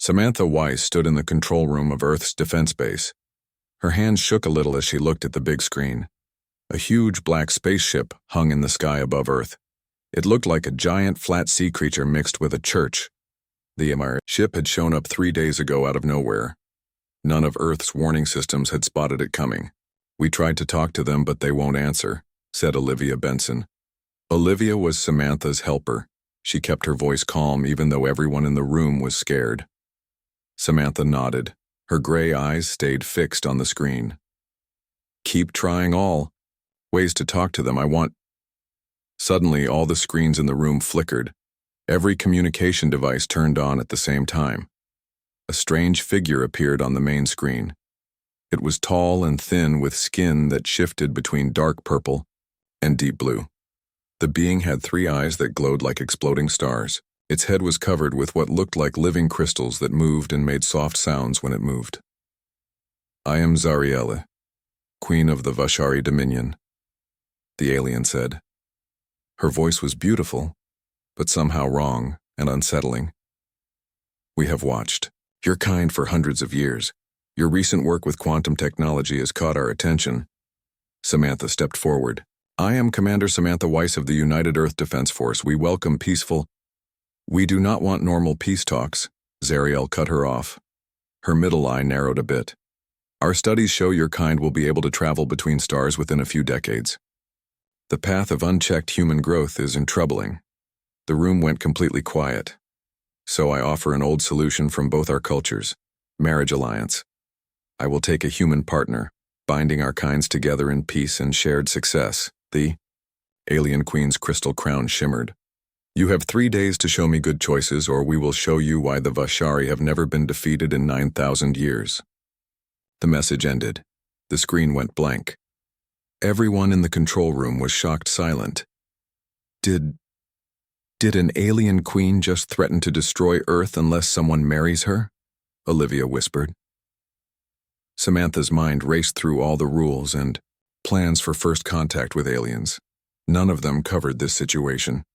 Samantha Weiss stood in the control room of Earth's defense base. Her hands shook a little as she looked at the big screen. A huge black spaceship hung in the sky above Earth. It looked like a giant flat sea creature mixed with a church. The ship had shown up 3 days ago out of nowhere. None of Earth's warning systems had spotted it coming. "We tried to talk to them, but they won't answer," said Olivia Benson. Olivia was Samantha's helper. She kept her voice calm even though everyone in the room was scared. Samantha nodded. Her gray eyes stayed fixed on the screen. "Keep trying all ways to talk to them. I want..." Suddenly, all the screens in the room flickered. Every communication device turned on at the same time. A strange figure appeared on the main screen. It was tall and thin with skin that shifted between dark purple and deep blue. The being had 3 eyes that glowed like exploding stars. Its head was covered with what looked like living crystals that moved and made soft sounds when it moved. "I am Zariella, Queen of the Vashari Dominion," the alien said. Her voice was beautiful, but somehow wrong and unsettling. "We have watched your kind for hundreds of years. Your recent work with quantum technology has caught our attention." Samantha stepped forward. "I am Commander Samantha Weiss of the United Earth Defense Force. We welcome peaceful..." "We do not want normal peace talks," Zariel cut her off. Her middle eye narrowed a bit. "Our studies show your kind will be able to travel between stars within a few decades. The path of unchecked human growth is troubling." The room went completely quiet. "So I offer an old solution from both our cultures: marriage alliance. I will take a human partner, binding our kinds together in peace and shared success." The alien queen's crystal crown shimmered. "You have 3 days to show me good choices, or we will show you why the Vashari have never been defeated in 9,000 years. The message ended. The screen went blank. Everyone in the control room was shocked silent. Did an alien queen just threaten to destroy Earth unless someone marries her?" Olivia whispered. Samantha's mind raced through all the rules and plans for first contact with aliens. None of them covered this situation.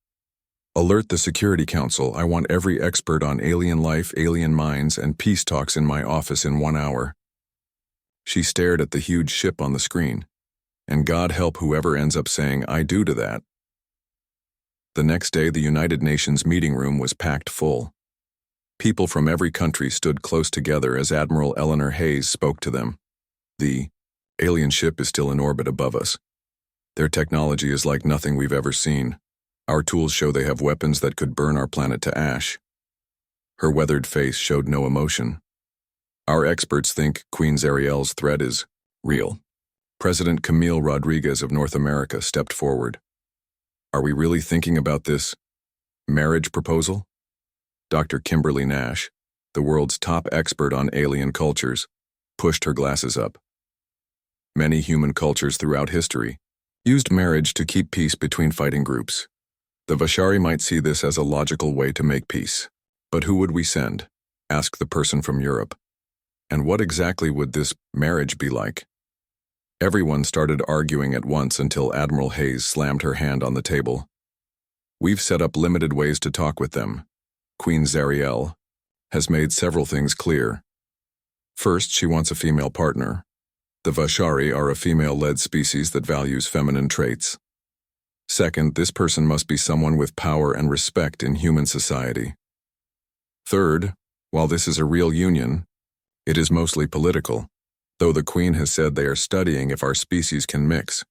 "Alert the Security Council. I want every expert on alien life, alien minds, and peace talks in my office in 1 hour." She stared at the huge ship on the screen. And God help whoever ends up saying "I do" to that. The next day, the United Nations meeting room was packed full. People from every country stood close together as Admiral Eleanor Hayes spoke to them. "The alien ship is still in orbit above us. Their technology is like nothing we've ever seen. Our tools show they have weapons that could burn our planet to ash." Her weathered face showed no emotion. "Our experts think Queen Zariel's threat is real." President Camille Rodriguez of North America stepped forward. "Are we really thinking about this marriage proposal?" Dr. Kimberly Nash, the world's top expert on alien cultures, pushed her glasses up. "Many human cultures throughout history used marriage to keep peace between fighting groups. The Vashari might see this as a logical way to make peace. But who would we send?" asked the person from Europe. "And what exactly would this marriage be like?" Everyone started arguing at once until Admiral Hayes slammed her hand on the table. "We've set up limited ways to talk with them. Queen Zariel has made several things clear. First, she wants a female partner. The Vashari are a female-led species that values feminine traits. Second, this person must be someone with power and respect in human society. Third, while this is a real union, it is mostly political, though the Queen has said they are studying if our species can mix."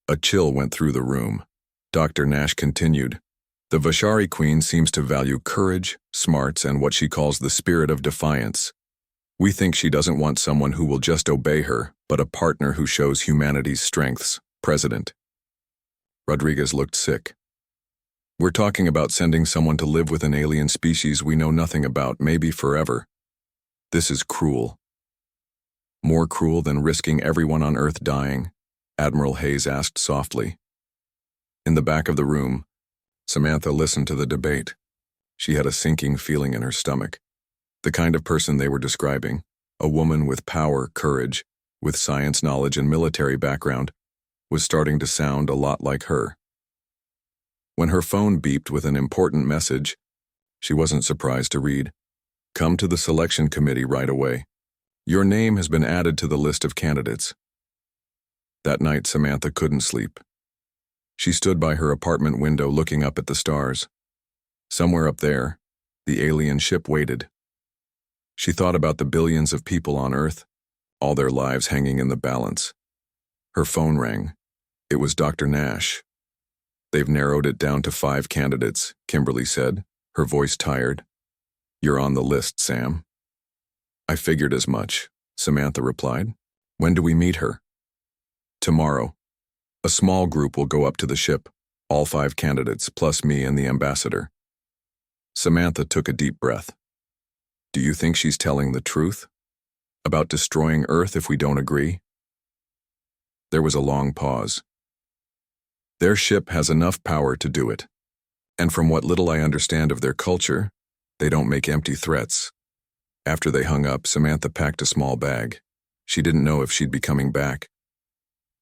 A chill went through the room. Dr. Nash continued, "The Vashari Queen seems to value courage, smarts, and what she calls the spirit of defiance. We think she doesn't want someone who will just obey her, but a partner who shows humanity's strengths." President Rodriguez looked sick. "We're talking about sending someone to live with an alien species we know nothing about, maybe forever. This is cruel." "More cruel than risking everyone on Earth dying?" Admiral Hayes asked softly. In the back of the room, Samantha listened to the debate. She had a sinking feeling in her stomach. The kind of person they were describing, a woman with power, courage, with science knowledge and military background, was starting to sound a lot like her. When her phone beeped with an important message, she wasn't surprised to read, Come to the selection committee right away. Your name has been added to the list of candidates." That night, Samantha couldn't sleep. She stood by her apartment window looking up at the stars. Somewhere up there, the alien ship waited. She thought about the billions of people on Earth, all their lives hanging in the balance. Her phone rang. It was Dr. Nash. "They've narrowed it down to 5 candidates," Kimberly said, her voice tired. "You're on the list, Sam." "I figured as much," Samantha replied. "When do we meet her?" "Tomorrow. A small group will go up to the ship, all 5 candidates, plus me and the ambassador." Samantha took a deep breath. "Do you think she's telling the truth? About destroying Earth if we don't agree?" There was a long pause. "Their ship has enough power to do it. And from what little I understand of their culture, they don't make empty threats." After they hung up, Samantha packed a small bag. She didn't know if she'd be coming back.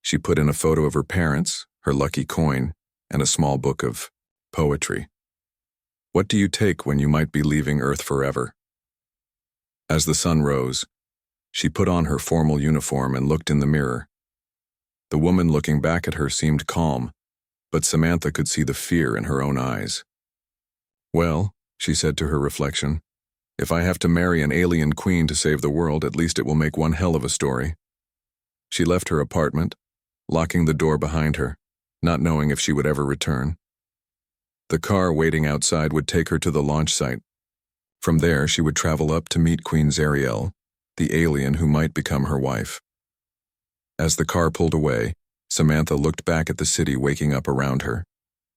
She put in a photo of her parents, her lucky coin, and a small book of poetry. What do you take when you might be leaving Earth forever? As the sun rose, she put on her formal uniform and looked in the mirror. The woman looking back at her seemed calm, but Samantha could see the fear in her own eyes. "Well," she said to her reflection, "if I have to marry an alien queen to save the world, at least it will make one hell of a story." She left her apartment, locking the door behind her, not knowing if she would ever return. The car waiting outside would take her to the launch site. From there, she would travel up to meet Queen Zariel, the alien who might become her wife. As the car pulled away, Samantha looked back at the city waking up around her.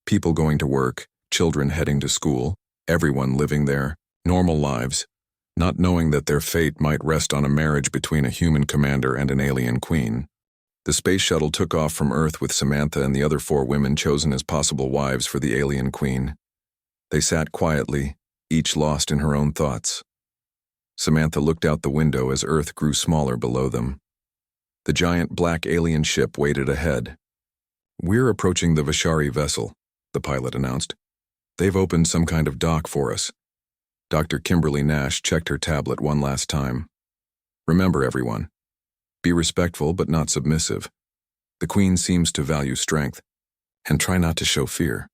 People going to work, children heading to school, everyone living their normal lives, not knowing that their fate might rest on a marriage between a human commander and an alien queen. The space shuttle took off from Earth with Samantha and the other 4 women chosen as possible wives for the alien queen. They sat quietly, each lost in her own thoughts. Samantha looked out the window as Earth grew smaller below them. The giant black alien ship waited ahead. "We're approaching the Vishari vessel," the pilot announced. "They've opened some kind of dock for us." Dr. Kimberly Nash checked her tablet one last time. "Remember, everyone. Be respectful but not submissive. The Queen seems to value strength. And try not to show fear."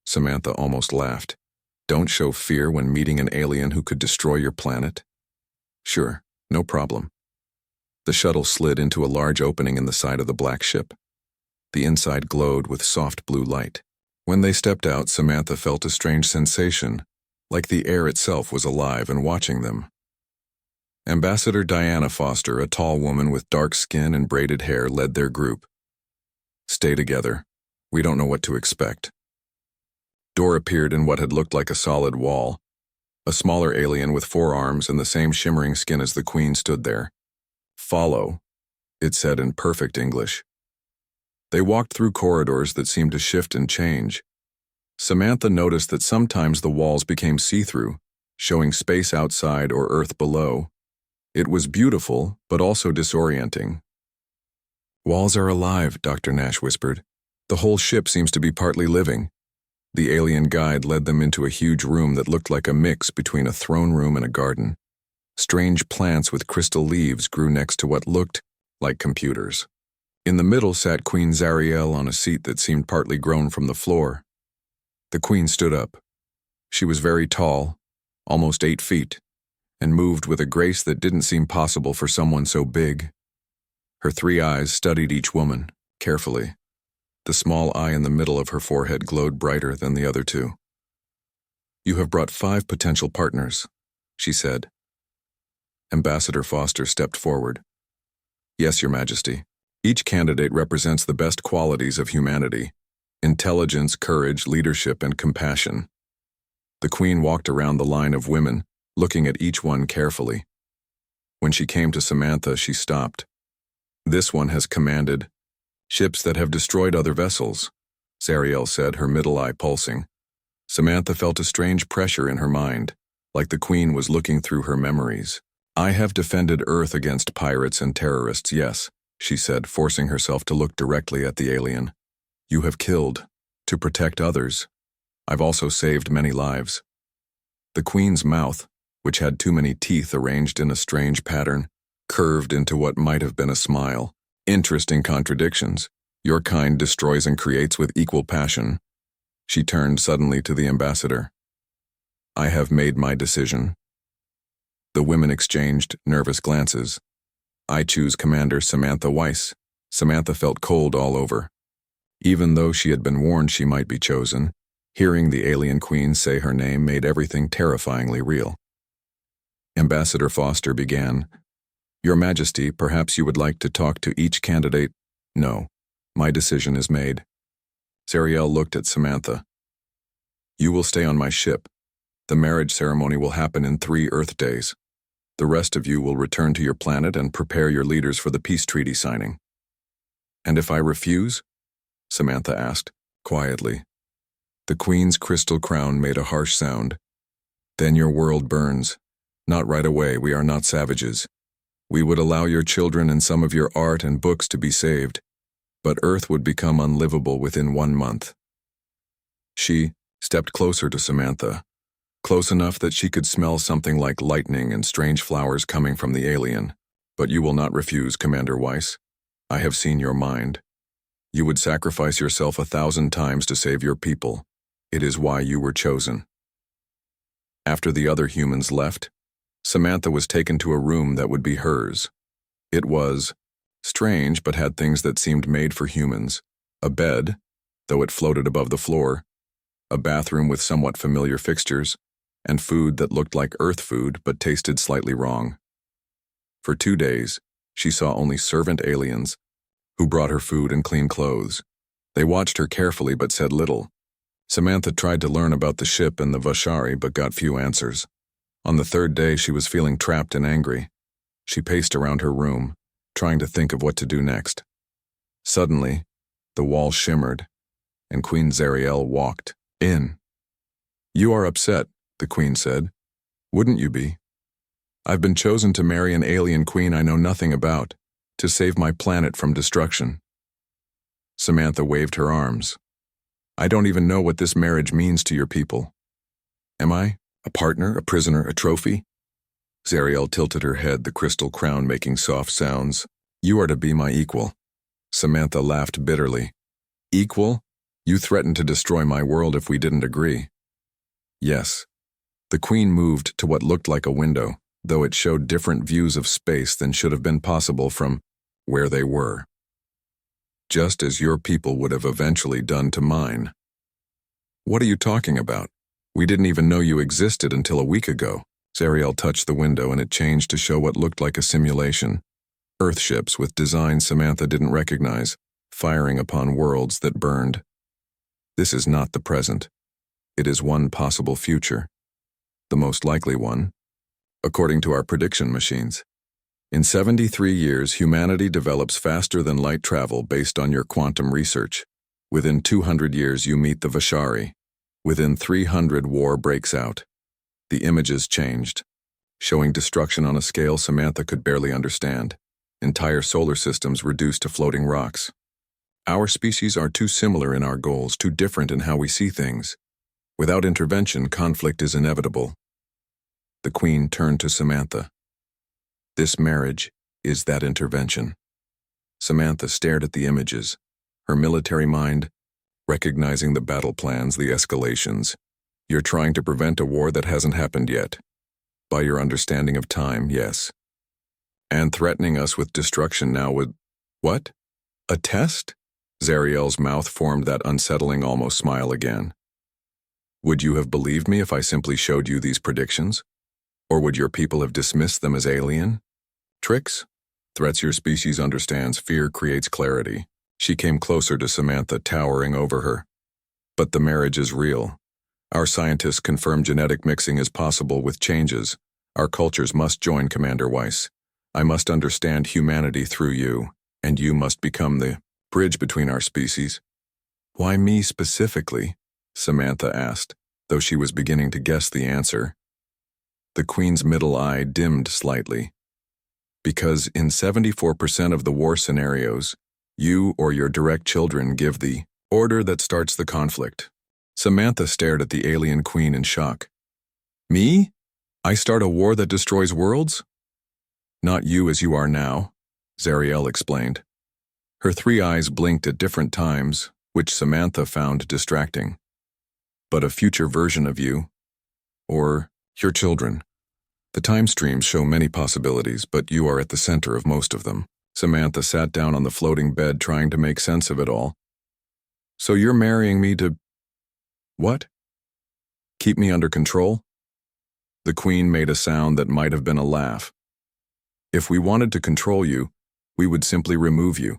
Samantha almost laughed. "Don't show fear when meeting an alien who could destroy your planet?" "Sure, no problem." The shuttle slid into a large opening in the side of the black ship. The inside glowed with soft blue light. When they stepped out, Samantha felt a strange sensation, like the air itself was alive and watching them. Ambassador Diana Foster, a tall woman with dark skin and braided hair, led their group. "Stay together. We don't know what to expect." Door appeared in what had looked like a solid wall. A smaller alien with 4 arms and the same shimmering skin as the Queen stood there. "Follow," it said in perfect English. They walked through corridors that seemed to shift and change. Samantha noticed that sometimes the walls became see-through, showing space outside or Earth below. It was beautiful, but also disorienting. "Walls are alive," Dr. Nash whispered. "The whole ship seems to be partly living." The alien guide led them into a huge room that looked like a mix between a throne room and a garden. Strange plants with crystal leaves grew next to what looked like computers. In the middle sat Queen Zariel on a seat that seemed partly grown from the floor. The Queen stood up. She was very tall, almost 8 feet, and moved with a grace that didn't seem possible for someone so big. Her 3 eyes studied each woman, carefully. The small eye in the middle of her forehead glowed brighter than the other 2. "You have brought 5 potential partners," she said. Ambassador Foster stepped forward. "Yes, Your Majesty. Each candidate represents the best qualities of humanity: intelligence, courage, leadership, and compassion." The Queen walked around the line of women, looking at each one carefully. When she came to Samantha, she stopped. "This one has commanded ships that have destroyed other vessels," Zariel said, her middle eye pulsing. Samantha felt a strange pressure in her mind, like the Queen was looking through her memories. "I have defended Earth against pirates and terrorists, yes," she said, forcing herself to look directly at the alien. "You have killed, to protect others. I've also saved many lives." The Queen's mouth, which had too many teeth arranged in a strange pattern, curved into what might have been a smile. Interesting contradictions. Your kind destroys and creates with equal passion. She turned suddenly to the ambassador. I have made my decision. The women exchanged nervous glances. I choose Commander Samantha Weiss. Samantha felt cold all over. Even though she had been warned she might be chosen, hearing the alien queen say her name made everything terrifyingly real. Ambassador Foster began. Your Majesty, perhaps you would like to talk to each candidate. No, my decision is made. Zariel looked at Samantha. You will stay on my ship. The marriage ceremony will happen in 3 Earth days. The rest of you will return to your planet and prepare your leaders for the peace treaty signing. And if I refuse? Samantha asked, quietly. The Queen's crystal crown made a harsh sound. Then your world burns. Not right away, we are not savages. We would allow your children and some of your art and books to be saved, but Earth would become unlivable within 1 month. She stepped closer to Samantha, close enough that she could smell something like lightning and strange flowers coming from the alien. But you will not refuse, Commander Weiss. I have seen your mind. You would sacrifice yourself 1,000 times to save your people. It is why you were chosen. After the other humans left, Samantha was taken to a room that would be hers. It was strange, but had things that seemed made for humans. A bed, though it floated above the floor, a bathroom with somewhat familiar fixtures, and food that looked like Earth food but tasted slightly wrong. For 2 days, she saw only servant aliens, who brought her food and clean clothes. They watched her carefully but said little. Samantha tried to learn about the ship and the Vashari but got few answers. On the 3rd day, she was feeling trapped and angry. She paced around her room, trying to think of what to do next. Suddenly, the wall shimmered, and Queen Zariel walked in. You are upset, the Queen said. Wouldn't you be? I've been chosen to marry an alien queen I know nothing about, to save my planet from destruction. Samantha waved her arms. I don't even know what this marriage means to your people. Am I? A partner, a prisoner, a trophy? Zariel tilted her head, the crystal crown making soft sounds. You are to be my equal. Samantha laughed bitterly. Equal? You threatened to destroy my world if we didn't agree. Yes. The Queen moved to what looked like a window, though it showed different views of space than should have been possible from where they were. Just as your people would have eventually done to mine. What are you talking about? We didn't even know you existed until a week ago. Zariel touched the window and it changed to show what looked like a simulation. Earthships with designs Samantha didn't recognize, firing upon worlds that burned. This is not the present. It is one possible future. The most likely one, according to our prediction machines. In 73 years, humanity develops faster than light travel based on your quantum research. Within 200 years, you meet the Vashari. Within 300, war breaks out. The images changed, showing destruction on a scale Samantha could barely understand. Entire solar systems reduced to floating rocks. Our species are too similar in our goals, too different in how we see things. Without intervention, conflict is inevitable. The Queen turned to Samantha. This marriage is that intervention. Samantha stared at the images, her military mind recognizing the battle plans, the escalations. You're trying to prevent a war that hasn't happened yet. By your understanding of time, yes. And threatening us with destruction now with... What? A test? Zariel's mouth formed that unsettling almost smile again. Would you have believed me if I simply showed you these predictions? Or would your people have dismissed them as alien? Tricks? Threats your species understands. Fear creates clarity. She came closer to Samantha, towering over her. But the marriage is real. Our scientists confirm genetic mixing is possible with changes. Our cultures must join, Commander Weiss. I must understand humanity through you, and you must become the bridge between our species. Why me specifically? Samantha asked, though she was beginning to guess the answer. The Queen's middle eye dimmed slightly. Because in 74% of the war scenarios, you or your direct children give the order that starts the conflict. Samantha stared at the alien queen in shock. Me? I start a war that destroys worlds? Not you as you are now, Zariel explained. Her 3 eyes blinked at different times, which Samantha found distracting. But a future version of you, or your children. The time streams show many possibilities, but you are at the center of most of them. Samantha sat down on the floating bed trying to make sense of it all. So you're marrying me to… what? Keep me under control? The Queen made a sound that might have been a laugh. If we wanted to control you, we would simply remove you.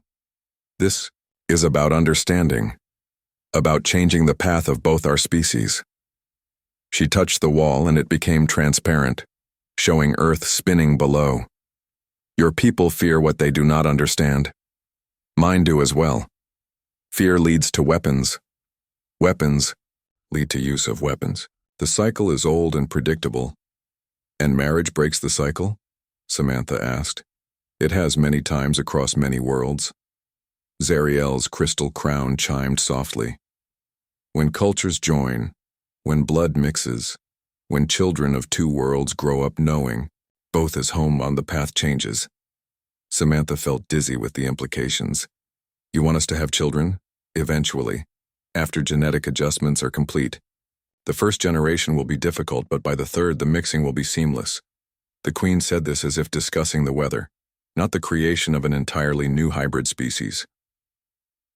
This is about understanding, about changing the path of both our species. She touched the wall and it became transparent, showing Earth spinning below. Your people fear what they do not understand. Mine do as well. Fear leads to weapons. Weapons lead to use of weapons. The cycle is old and predictable. And marriage breaks the cycle? Samantha asked. It has many times across many worlds. Zariel's crystal crown chimed softly. When cultures join, when blood mixes, when children of 2 worlds grow up knowing, both is home on the path changes. Samantha felt dizzy with the implications. You want us to have children? Eventually, after genetic adjustments are complete. The first generation will be difficult, but by the 3rd, the mixing will be seamless. The Queen said this as if discussing the weather, not the creation of an entirely new hybrid species.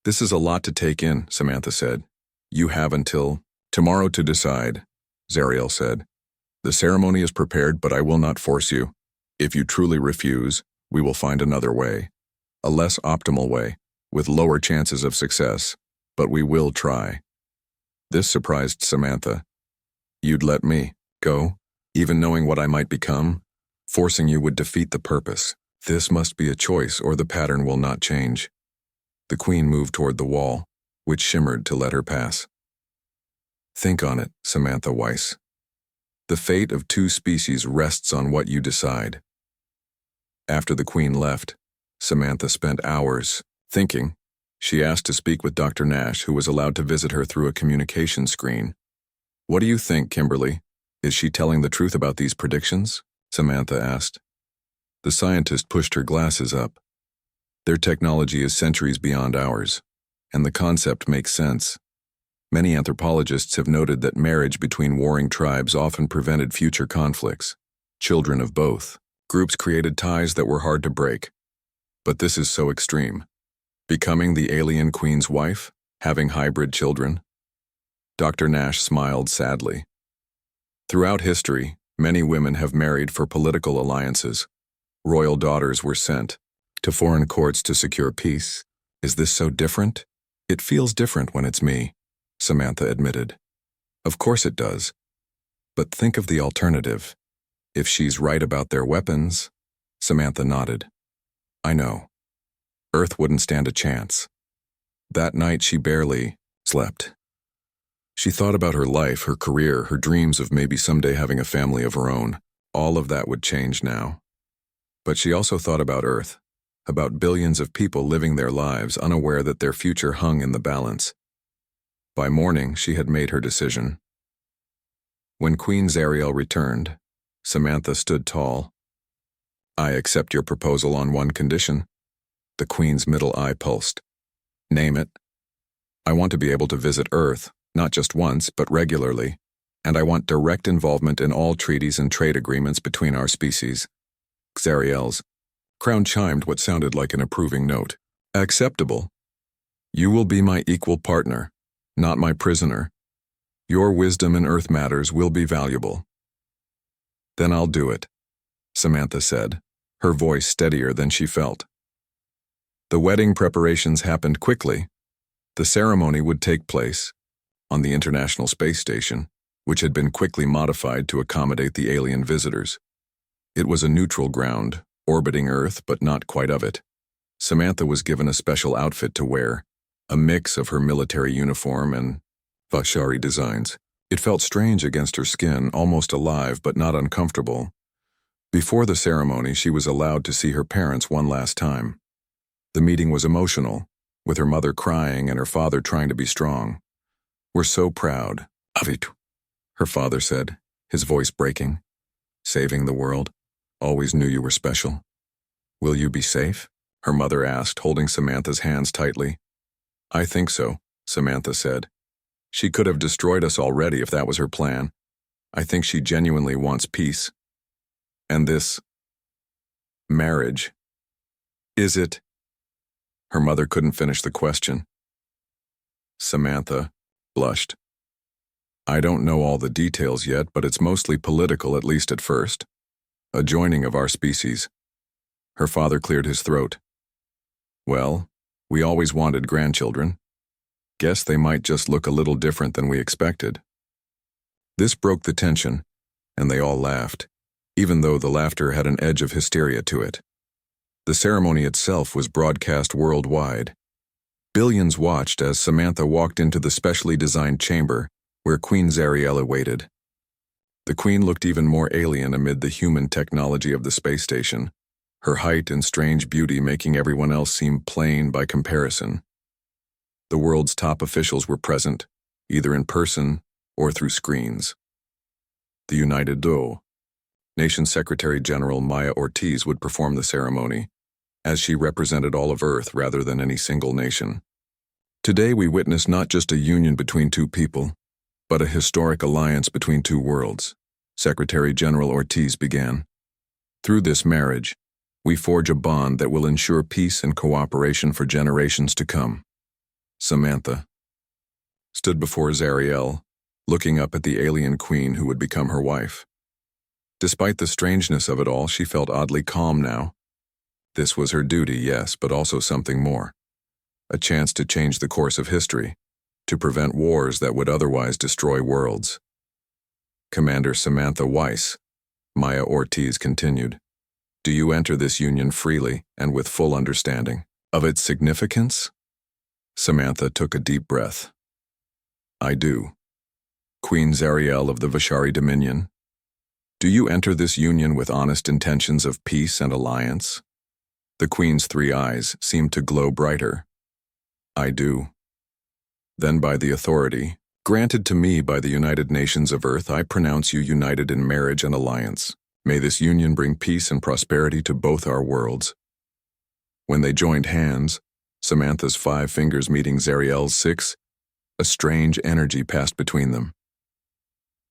This is a lot to take in, Samantha said. You have until tomorrow to decide, Zariel said. The ceremony is prepared, but I will not force you. If you truly refuse, we will find another way. A less optimal way, with lower chances of success, but we will try. This surprised Samantha. You'd let me go, even knowing what I might become? Forcing you would defeat the purpose. This must be a choice, or the pattern will not change. The Queen moved toward the wall, which shimmered to let her pass. Think on it, Samantha Weiss. The fate of 2 species rests on what you decide. After the Queen left, Samantha spent hours thinking. She asked to speak with Dr. Nash, who was allowed to visit her through a communication screen. What do you think, Kimberly? Is she telling the truth about these predictions? Samantha asked. The scientist pushed her glasses up. Their technology is centuries beyond ours, and the concept makes sense. Many anthropologists have noted that marriage between warring tribes often prevented future conflicts. Children of both groups created ties that were hard to break. But this is so extreme. Becoming the alien queen's wife? Having hybrid children? Dr. Nash smiled sadly. Throughout history, many women have married for political alliances. Royal daughters were sent to foreign courts to secure peace. Is this so different? It feels different when it's me, Samantha admitted. Of course it does. But think of the alternative. If she's right about their weapons, Samantha nodded. I know. Earth wouldn't stand a chance. That night she barely slept. She thought about her life, her career, her dreams of maybe someday having a family of her own. All of that would change now. But she also thought about Earth, about billions of people living their lives unaware that their future hung in the balance. By morning, she had made her decision. When Queen Zariel returned, Samantha stood tall. I accept your proposal on one condition. The Queen's middle eye pulsed. Name it. I want to be able to visit Earth, not just once, but regularly, and I want direct involvement in all treaties and trade agreements between our species. Zariel's crown chimed what sounded like an approving note. Acceptable. You will be my equal partner, not my prisoner. Your wisdom in Earth matters will be valuable. Then I'll do it, Samantha said, her voice steadier than she felt. The wedding preparations happened quickly. The ceremony would take place on the International Space Station, which had been quickly modified to accommodate the alien visitors. It was a neutral ground, orbiting Earth but not quite of it. Samantha was given a special outfit to wear, a mix of her military uniform and Vashari designs. It felt strange against her skin, almost alive but not uncomfortable. Before the ceremony, she was allowed to see her parents one last time. The meeting was emotional, with her mother crying and her father trying to be strong. We're so proud of it, her father said, his voice breaking. Saving the world. Always knew you were special. Will you be safe? Her mother asked, holding Samantha's hands tightly. I think so, Samantha said. She could have destroyed us already if that was her plan. I think she genuinely wants peace. And this marriage. Is it? Her mother couldn't finish the question. Samantha blushed. I don't know all the details yet, but it's mostly political, at least at first. A joining of our species. Her father cleared his throat. Well, we always wanted grandchildren. Guess they might just look a little different than we expected. This broke the tension, and they all laughed, even though the laughter had an edge of hysteria to it. The ceremony itself was broadcast worldwide. Billions watched as Samantha walked into the specially designed chamber where Queen Zariel awaited. The queen looked even more alien amid the human technology of the space station, her height and strange beauty making everyone else seem plain by comparison. The world's top officials were present, either in person or through screens. The United Nation Secretary General Maya Ortiz would perform the ceremony, as she represented all of Earth rather than any single nation. Today we witness not just a union between two people, but a historic alliance between two worlds, Secretary General Ortiz began. Through this marriage, we forge a bond that will ensure peace and cooperation for generations to come. Samantha stood before Zariel, looking up at the alien queen who would become her wife. Despite the strangeness of it all, she felt oddly calm now. This was her duty, yes, but also something more. A chance to change the course of history, to prevent wars that would otherwise destroy worlds. Commander Samantha Weiss, Maya Ortiz continued, do you enter this union freely and with full understanding of its significance? Samantha took a deep breath. I do. Queen Zariel of the Vashari Dominion, do you enter this union with honest intentions of peace and alliance? The queen's three eyes seemed to glow brighter. I do. Then by the authority granted to me by the United Nations of Earth, I pronounce you united in marriage and alliance. May this union bring peace and prosperity to both our worlds. When they joined hands, Samantha's 5 fingers meeting Zariel's 6, a strange energy passed between them.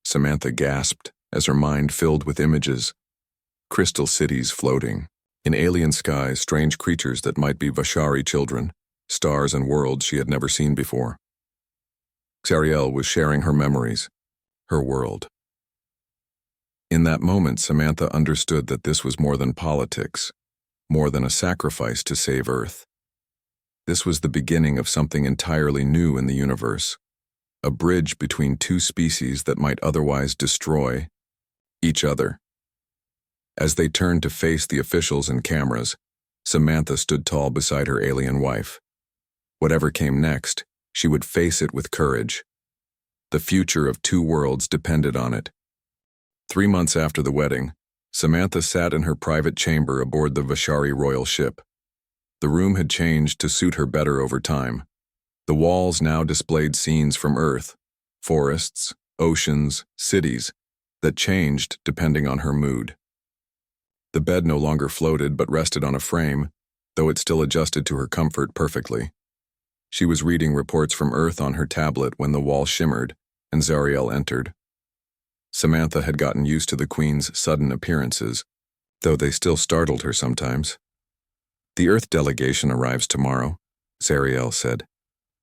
Samantha gasped as her mind filled with images, crystal cities floating, in alien skies strange creatures that might be Vashari children, stars and worlds she had never seen before. Zariel was sharing her memories, her world. In that moment, Samantha understood that this was more than politics, more than a sacrifice to save Earth. This was the beginning of something entirely new in the universe, a bridge between two species that might otherwise destroy each other. As they turned to face the officials and cameras, Samantha stood tall beside her alien wife. Whatever came next, she would face it with courage. The future of two worlds depended on it. 3 months after the wedding, Samantha sat in her private chamber aboard the Vashari royal ship. The room had changed to suit her better over time. The walls now displayed scenes from Earth, forests, oceans, cities, that changed depending on her mood. The bed no longer floated but rested on a frame, though it still adjusted to her comfort perfectly. She was reading reports from Earth on her tablet when the wall shimmered and Zariel entered. Samantha had gotten used to the Queen's sudden appearances, though they still startled her sometimes. The Earth delegation arrives tomorrow, Zariel said.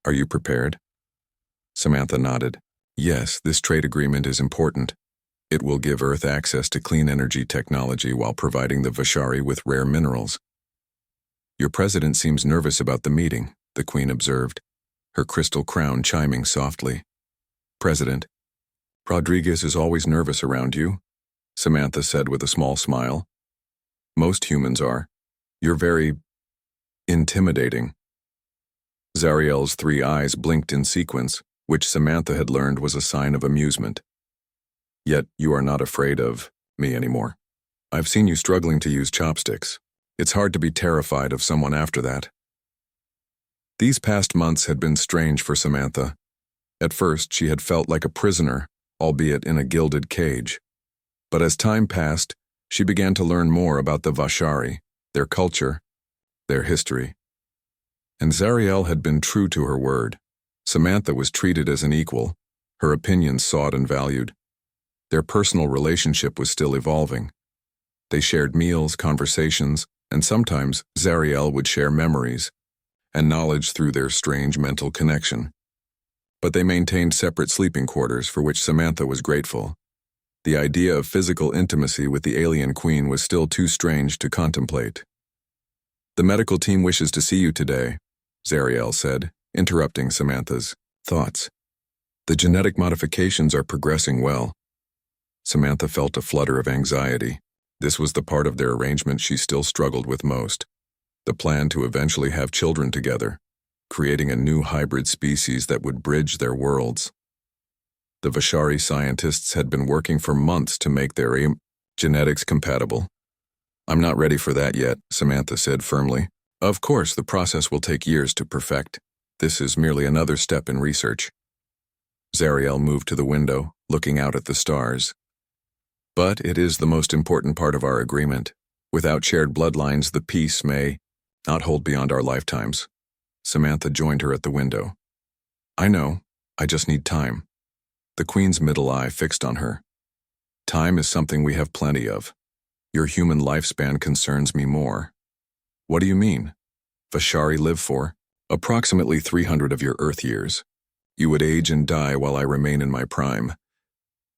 Are you prepared? Samantha nodded. Yes, this trade agreement is important. It will give Earth access to clean energy technology while providing the Vashari with rare minerals. Your president seems nervous about the meeting, the Queen observed, her crystal crown chiming softly. President, Rodriguez is always nervous around you, Samantha said with a small smile. Most humans are. You're very intimidating. Zariel's 3 eyes blinked in sequence, which Samantha had learned was a sign of amusement. Yet you are not afraid of me anymore. I've seen you struggling to use chopsticks. It's hard to be terrified of someone after that. These past months had been strange for Samantha. At first, she had felt like a prisoner, albeit in a gilded cage. But as time passed, she began to learn more about the Vashari, their culture, their history. And Zariel had been true to her word. Samantha was treated as an equal, her opinions sought and valued. Their personal relationship was still evolving. They shared meals, conversations, and sometimes Zariel would share memories and knowledge through their strange mental connection. But they maintained separate sleeping quarters, for which Samantha was grateful. The idea of physical intimacy with the alien queen was still too strange to contemplate. "The medical team wishes to see you today," Zariel said, interrupting Samantha's thoughts. "The genetic modifications are progressing well." Samantha felt a flutter of anxiety. This was the part of their arrangement she still struggled with most. The plan to eventually have children together, creating a new hybrid species that would bridge their worlds. The Vashari scientists had been working for months to make their genetics compatible. "I'm not ready for that yet," Samantha said firmly. "Of course, the process will take years to perfect. This is merely another step in research." Zariel moved to the window, looking out at the stars. "But it is the most important part of our agreement. Without shared bloodlines, the peace may not hold beyond our lifetimes." Samantha joined her at the window. "I know. I just need time." The Queen's middle eye fixed on her. "Time is something we have plenty of. Your human lifespan concerns me more." "What do you mean?" "Vashari live for approximately 300 of your Earth years. You would age and die while I remain in my prime.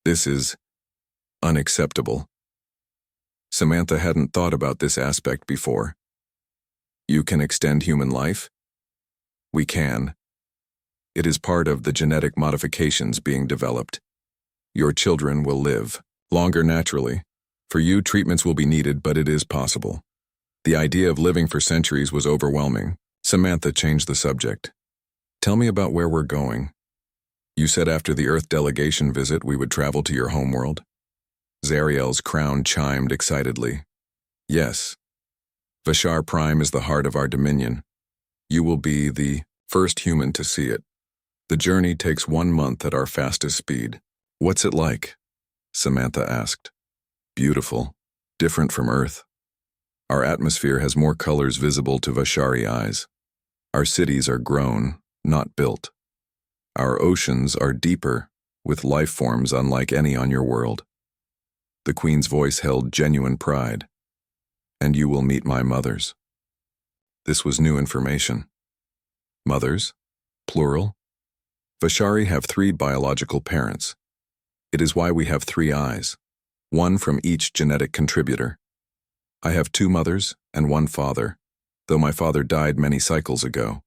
This is unacceptable." Samantha hadn't thought about this aspect before. "You can extend human life?" "We can. It is part of the genetic modifications being developed. Your children will live longer naturally. For you, treatments will be needed, but it is possible." The idea of living for centuries was overwhelming. Samantha changed the subject. "Tell me about where we're going. You said after the Earth delegation visit we would travel to your homeworld?" Zariel's crown chimed excitedly. "Yes. Vashar Prime is the heart of our dominion. You will be the first human to see it. The journey takes 1 month at our fastest speed." "What's it like?" Samantha asked. "Beautiful. Different from Earth. Our atmosphere has more colors visible to Vashari eyes. Our cities are grown, not built. Our oceans are deeper, with life forms unlike any on your world." The Queen's voice held genuine pride. "And you will meet my mothers." This was new information. Mothers? Plural? Vashari have 3 biological parents. It is why we have 3 eyes, 1 from each genetic contributor. I have 2 mothers and 1 father, though my father died many cycles ago.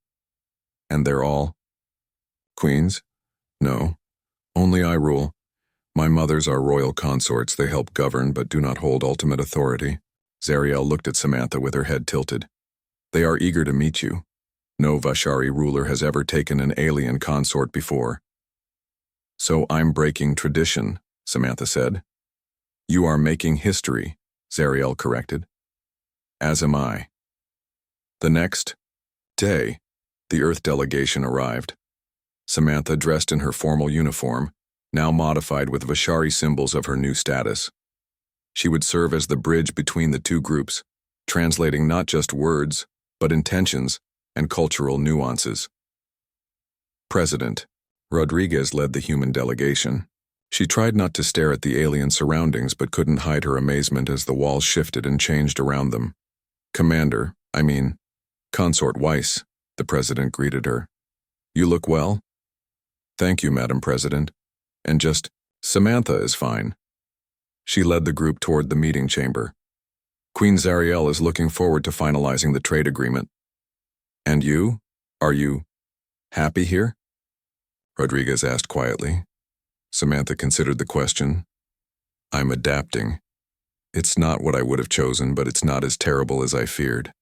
And they're all queens? No, only I rule. My mothers are royal consorts. They help govern but do not hold ultimate authority. Zariel looked at Samantha with her head tilted. "They are eager to meet you. No Vashari ruler has ever taken an alien consort before." "So I'm breaking tradition," Samantha said. "You are making history," Zariel corrected. "As am I." The next day, the Earth delegation arrived. Samantha, dressed in her formal uniform, now modified with Vashari symbols of her new status. She would serve as the bridge between the 2 groups, translating not just words, but intentions and cultural nuances. President Rodriguez led the human delegation. She tried not to stare at the alien surroundings but couldn't hide her amazement as the walls shifted and changed around them. Consort Weiss, the president greeted her. "You look well?" "Thank you, Madam President. And just, Samantha is fine." She led the group toward the meeting chamber. "Queen Zariel is looking forward to finalizing the trade agreement." "And you? Are you happy here?" Rodriguez asked quietly. Samantha considered the question. "I'm adapting. It's not what I would have chosen, but it's not as terrible as I feared.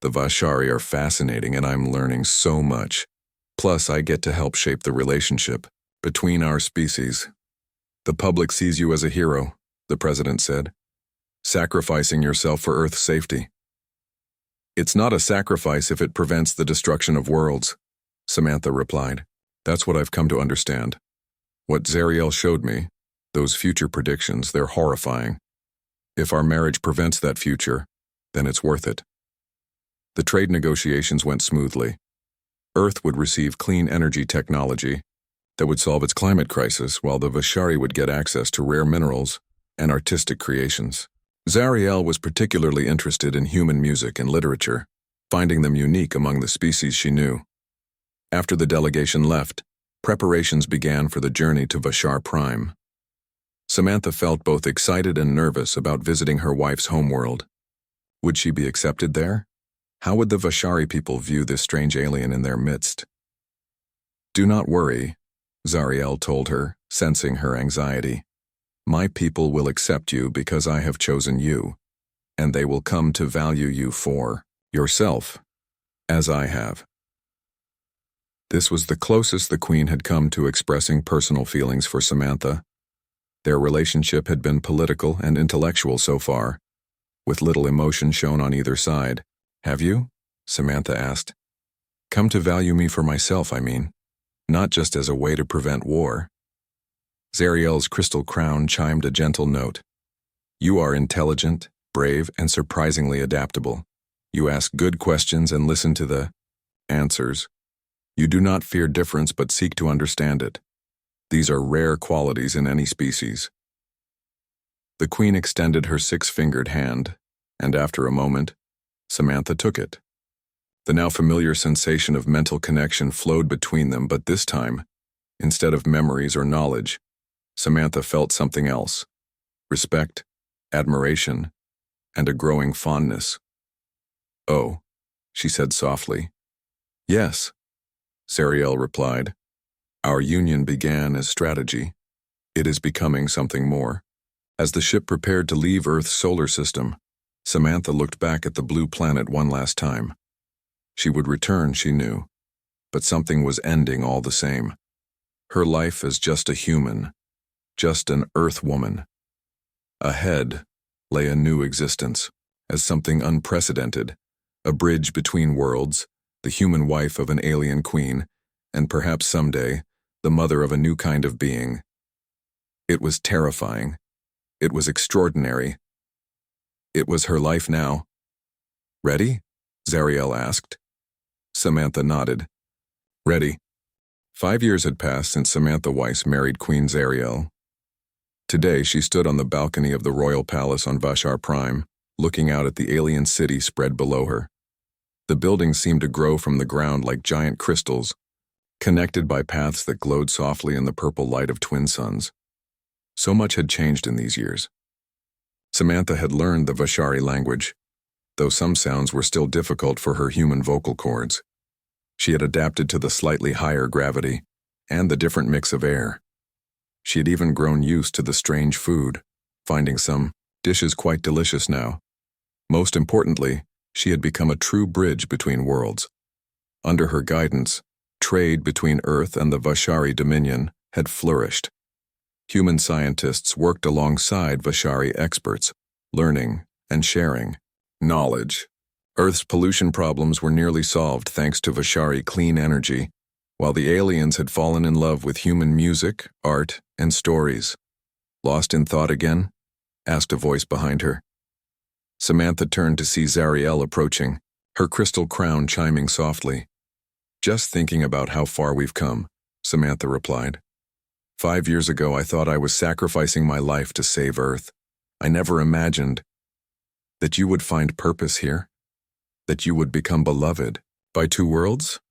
The Vashari are fascinating and I'm learning so much. Plus, I get to help shape the relationship between our species." "The public sees you as a hero," the president said, "sacrificing yourself for Earth's safety." "It's not a sacrifice if it prevents the destruction of worlds," Samantha replied. "That's what I've come to understand. What Zariel showed me, Those future predictions, they're horrifying. If our marriage prevents that future, then it's worth it. The trade negotiations went smoothly. Earth would receive clean energy technology that would solve its climate crisis, while the Vashari would get access to rare minerals and artistic creations. Zariel was particularly interested in human music and literature, finding them unique among the species she knew. After the delegation left, preparations began for the journey to Vashar Prime. Samantha felt both excited and nervous about visiting her wife's homeworld. Would she be accepted there? How would the Vashari people view this strange alien in their midst? "Do not worry," Zariel told her, sensing her anxiety. "My people will accept you because I have chosen you, and they will come to value you for yourself, as I have." This was the closest the Queen had come to expressing personal feelings for Samantha. Their relationship had been political and intellectual so far, with little emotion shown on either side. "Have you?" Samantha asked. "Come to value me for myself, I mean, not just as a way to prevent war." Zariel's crystal crown chimed a gentle note. "You are intelligent, brave, and surprisingly adaptable. You ask good questions and listen to the answers. You do not fear difference but seek to understand it. These are rare qualities in any species." The Queen extended her six-fingered hand, and after a moment, Samantha took it. The now familiar sensation of mental connection flowed between them, but this time, instead of memories or knowledge, Samantha felt something else: respect, admiration, and a growing fondness. "Oh," she said softly. "Yes," Zariel replied. "Our union began as strategy. It is becoming something more." As the ship prepared to leave Earth's solar system, Samantha looked back at the blue planet one last time. She would return, she knew, but something was ending all the same. Her life as just a human, just an Earth woman. Ahead lay a new existence, as something unprecedented, a bridge between worlds, the human wife of an alien queen, and perhaps someday, the mother of a new kind of being. It was terrifying. It was extraordinary. It was her life now. "Ready?" Zariel asked. Samantha nodded. "Ready." 5 years had passed since Samantha Weiss married Queen Zariel. Today she stood on the balcony of the royal palace on Vashar Prime, looking out at the alien city spread below her. The buildings seemed to grow from the ground like giant crystals, connected by paths that glowed softly in the purple light of twin suns. So much had changed in these years. Samantha had learned the Vashari language, though some sounds were still difficult for her human vocal cords. She had adapted to the slightly higher gravity and the different mix of air. She had even grown used to the strange food, finding some dishes quite delicious now. Most importantly, she had become a true bridge between worlds. Under her guidance, trade between Earth and the Vashari Dominion had flourished. Human scientists worked alongside Vashari experts, learning and sharing knowledge. Earth's pollution problems were nearly solved thanks to Vashari clean energy, while the aliens had fallen in love with human music, art, and stories. "Lost in thought again?" asked a voice behind her. Samantha turned to see Zariel approaching, her crystal crown chiming softly. "Just thinking about how far we've come," Samantha replied. 5 years ago, I thought I was sacrificing my life to save Earth. I never imagined that you would find purpose here, that you would become beloved by two worlds."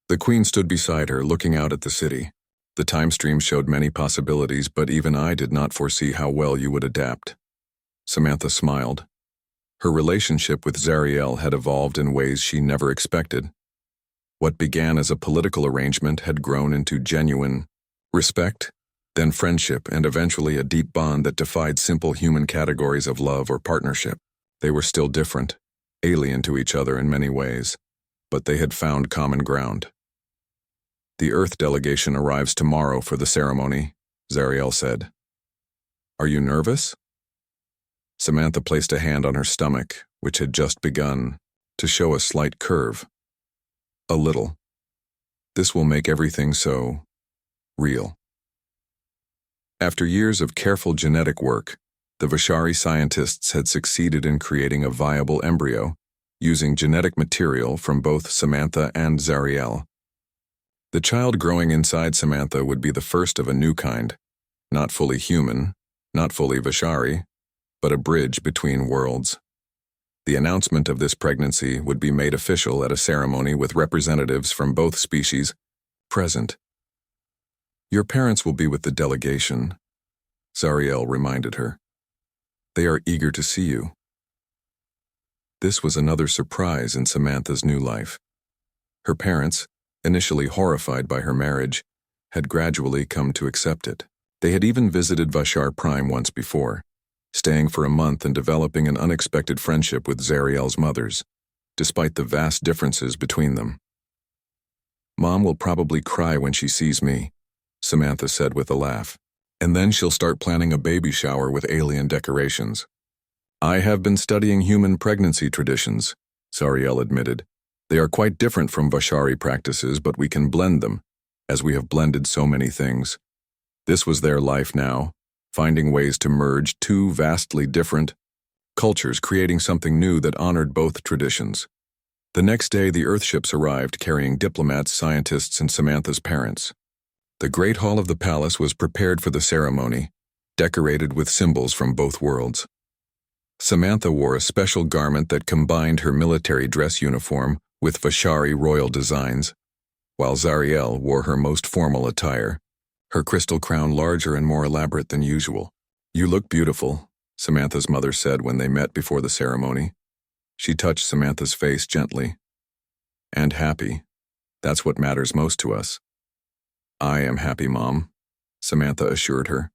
The Queen stood beside her, looking out at the city. "The time stream showed many possibilities, but even I did not foresee how well you would adapt." Samantha smiled. Her relationship with Zariel had evolved in ways she never expected. What began as a political arrangement had grown into genuine respect, then friendship, and eventually a deep bond that defied simple human categories of love or partnership. They were still different, alien to each other in many ways, but they had found common ground. "The Earth delegation arrives tomorrow for the ceremony," Zariel said. "Are you nervous?" Samantha placed a hand on her stomach, which had just begun to show a slight curve. "A little. This will make everything so real." After years of careful genetic work, the Vashari scientists had succeeded in creating a viable embryo using genetic material from both Samantha and Zariel. The child growing inside Samantha would be the first of a new kind, not fully human, not fully Vashari, but a bridge between worlds. The announcement of this pregnancy would be made official at a ceremony with representatives from both species present. "Your parents will be with the delegation," Zariel reminded her. "They are eager to see you." This was another surprise in Samantha's new life. Her parents, initially horrified by her marriage, had gradually come to accept it. They had even visited Vashar Prime once before, staying for a month and developing an unexpected friendship with Zariel's mothers, despite the vast differences between them. "Mom will probably cry when she sees me," Samantha said with a laugh. "And then she'll start planning a baby shower with alien decorations." "I have been studying human pregnancy traditions," Zariel admitted. "They are quite different from Vashari practices, but we can blend them, as we have blended so many things." This was their life now, finding ways to merge two vastly different cultures, creating something new that honored both traditions. The next day, the Earthships arrived carrying diplomats, scientists, and Samantha's parents. The Great Hall of the palace was prepared for the ceremony, decorated with symbols from both worlds. Samantha wore a special garment that combined her military dress uniform with Vashari royal designs, while Zariel wore her most formal attire, her crystal crown larger and more elaborate than usual. "You look beautiful," Samantha's mother said when they met before the ceremony. She touched Samantha's face gently. "And happy. That's what matters most to us." "I am happy, Mom," Samantha assured her.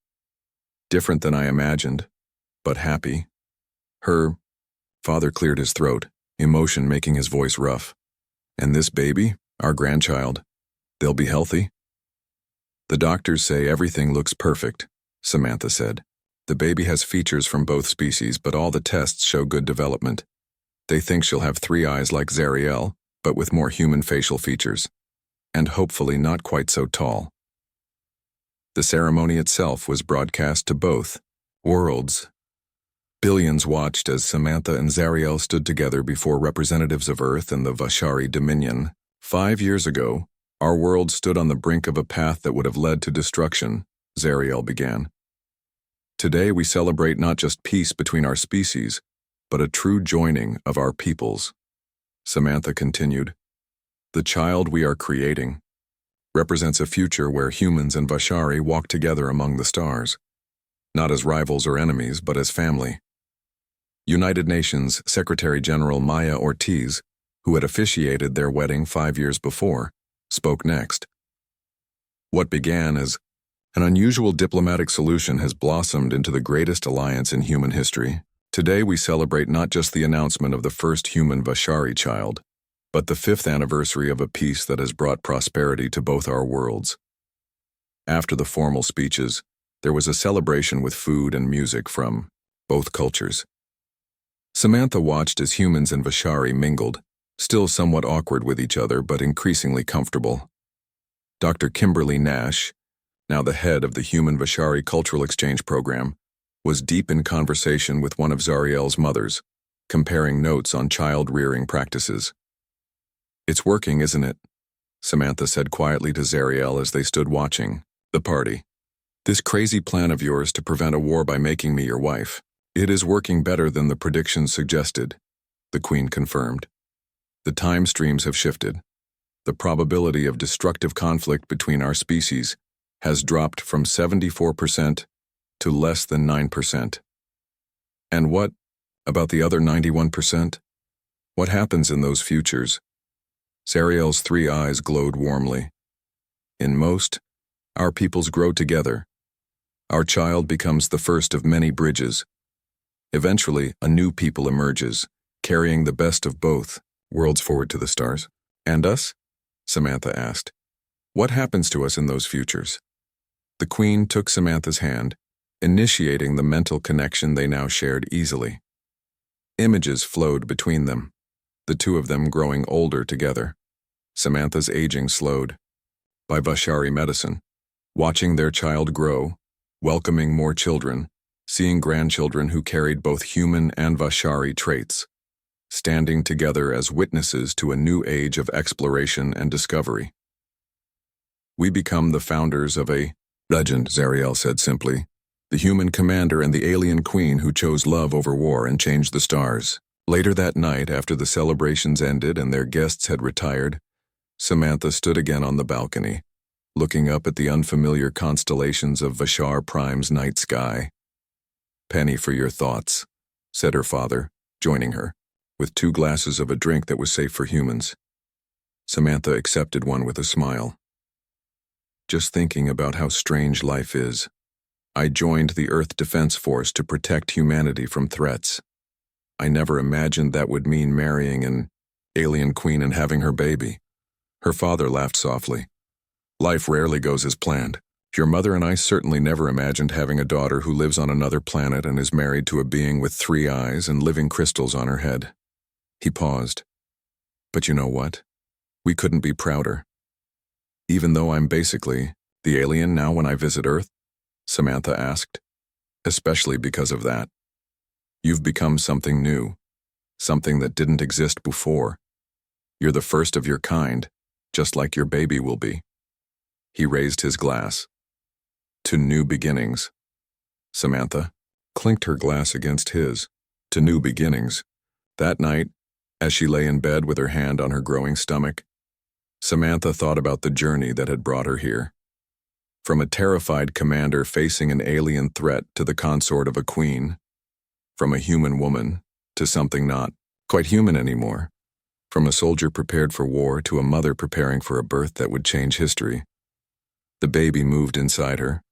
"Different than I imagined, but happy." Her father cleared his throat, emotion making his voice rough. "And this baby, our grandchild, they'll be healthy?" "The doctors say everything looks perfect," Samantha said. "The baby has features from both species, but all the tests show good development. They think she'll have 3 eyes like Zariel, but with more human facial features, and hopefully not quite so tall." The ceremony itself was broadcast to both worlds. Billions watched as Samantha and Zariel stood together before representatives of Earth and the Vashari Dominion. 5 years ago, our world stood on the brink of a path that would have led to destruction, Zariel began. "Today we celebrate not just peace between our species, but a true joining of our peoples," Samantha continued. "The child we are creating represents a future where humans and Vashari walk together among the stars, not as rivals or enemies, but as family." United Nations Secretary General Maya Ortiz, who had officiated their wedding 5 years before, spoke next. "What began as an unusual diplomatic solution has blossomed into the greatest alliance in human history. Today we celebrate not just the announcement of the first human Vashari child, but the 5th anniversary of a peace that has brought prosperity to both our worlds." After the formal speeches, there was a celebration with food and music from both cultures. Samantha watched as humans and Vashari mingled, still somewhat awkward with each other but increasingly comfortable. Dr. Kimberly Nash, now the head of the Human Vashari Cultural Exchange Program, was deep in conversation with one of Zariel's mothers, comparing notes on child-rearing practices. "It's working, isn't it?" Samantha said quietly to Zariel as they stood watching the party. "This crazy plan of yours to prevent a war by making me your wife. It is working better than the predictions suggested," the Queen confirmed. "The time streams have shifted. The probability of destructive conflict between our species has dropped from 74% to less than 9%. And what about the other 91%? What happens in those futures?" Zariel's 3 eyes glowed warmly. "In most, our peoples grow together. Our child becomes the first of many bridges. Eventually, a new people emerges, carrying the best of both worlds forward to the stars." "And us?" Samantha asked. "What happens to us in those futures?" The Queen took Samantha's hand, initiating the mental connection they now shared easily. Images flowed between them, the two of them growing older together. Samantha's aging slowed. By Vashari medicine, watching their child grow, welcoming more children, seeing grandchildren who carried both human and Vashari traits, standing together as witnesses to a new age of exploration and discovery. We become the founders of a legend, Zariel said simply, the human commander and the alien queen who chose love over war and changed the stars. Later that night, after the celebrations ended and their guests had retired, Samantha stood again on the balcony, looking up at the unfamiliar constellations of Vashar Prime's night sky. "Penny for your thoughts," said her father, joining her, with 2 glasses of a drink that was safe for humans. Samantha accepted one with a smile. "Just thinking about how strange life is. I joined the Earth Defense Force to protect humanity from threats. I never imagined that would mean marrying an alien queen and having her baby." Her father laughed softly. "Life rarely goes as planned. Your mother and I certainly never imagined having a daughter who lives on another planet and is married to a being with 3 eyes and living crystals on her head." He paused. "But you know what? We couldn't be prouder. Even though I'm basically the alien now when I visit Earth?" Samantha asked. "Especially because of that. You've become something new, something that didn't exist before. You're the first of your kind, just like your baby will be." He raised his glass. "To new beginnings." Samantha clinked her glass against his. To new beginnings. That night, as she lay in bed with her hand on her growing stomach, Samantha thought about the journey that had brought her here. From a terrified commander facing an alien threat to the consort of a queen. From a human woman to something not quite human anymore. From a soldier prepared for war to a mother preparing for a birth that would change history. The baby moved inside her,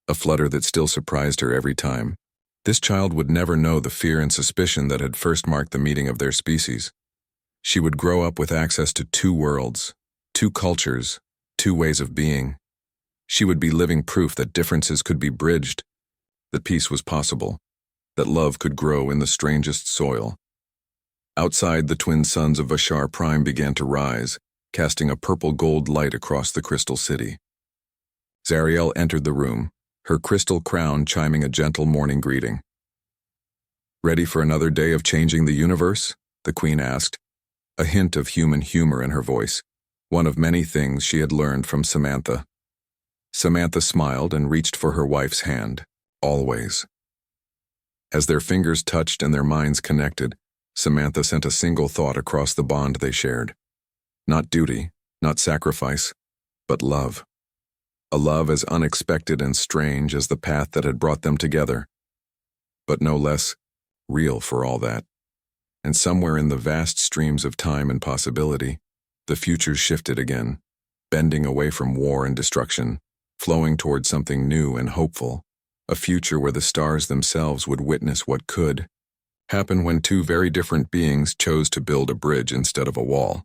a flutter that still surprised her every time. This child would never know the fear and suspicion that had first marked the meeting of their species. She would grow up with access to 2 worlds, 2 cultures, 2 ways of being. She would be living proof that differences could be bridged, that peace was possible, that love could grow in the strangest soil. Outside, the twin suns of Vashar Prime began to rise, casting a purple-gold light across the crystal city. Zariel entered the room, her crystal crown chiming a gentle morning greeting. "Ready for another day of changing the universe?" the queen asked, a hint of human humor in her voice, one of many things she had learned from Samantha. Samantha smiled and reached for her wife's hand. "Always." As their fingers touched and their minds connected, Samantha sent a single thought across the bond they shared. Not duty, not sacrifice, but love. A love as unexpected and strange as the path that had brought them together, but no less real for all that. And somewhere in the vast streams of time and possibility, the future shifted again, bending away from war and destruction, flowing toward something new and hopeful, a future where the stars themselves would witness what could happen when 2 very different beings chose to build a bridge instead of a wall.